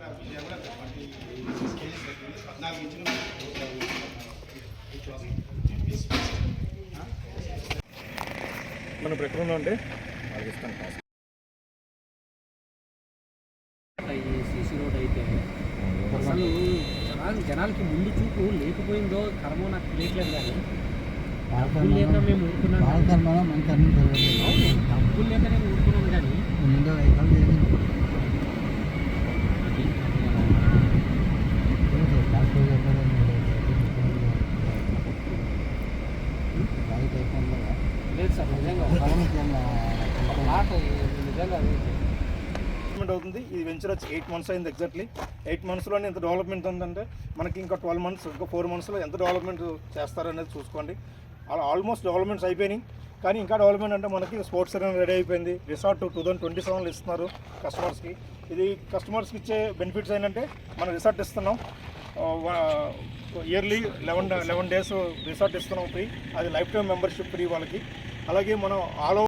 మన ప్రకటనలో ఉంటే వాళ్ళకి ఇస్తాను కాస్ట్. సీసీ రోడ్ అయితే అసలు జనాలకి ముందు చూపు లేకపోయిందో కర్మో నాకు తెలియట్లేదు. కానీ డబ్బులు లేక మేము ఊరుకున్నాం. డబ్బులు లేక నేను ఊరుకున్నాను. కానీ లేదు సార్, నిజంగా నిజంగా అవుతుంది. ఇది వెంచర్ వచ్చి 8 months అయింది. ఎగ్జాక్ట్లీ 8 monthsలోనే ఇంత డెవలప్మెంట్ ఉందంటే మనకి ఇంకా 12 months, ఇంకా 4 monthsలో ఎంత డెవలప్మెంట్ చేస్తారనేది చూసుకోండి. అలా ఆల్మోస్ట్ డెవలప్మెంట్స్ అయిపోయినాయి. కానీ ఇంకా డెవలప్మెంట్ అంటే మనకి స్పోర్ట్స్ అరేనా రెడీ అయిపోయింది. రిసార్ట్ 2027లో ఇస్తున్నారు కస్టమర్స్కి. ఇది కస్టమర్స్కి ఇచ్చే బెనిఫిట్స్ ఏంటంటే మన రిసార్ట్ ఇస్తున్నాం, ఇయర్లీ 11 days రిసార్ట్ ఇస్తున్నాం ఫ్రీ. అది లైఫ్ టైం మెంబర్షిప్ ఫ్రీ వాళ్ళకి. అలాగే మనం ఆల్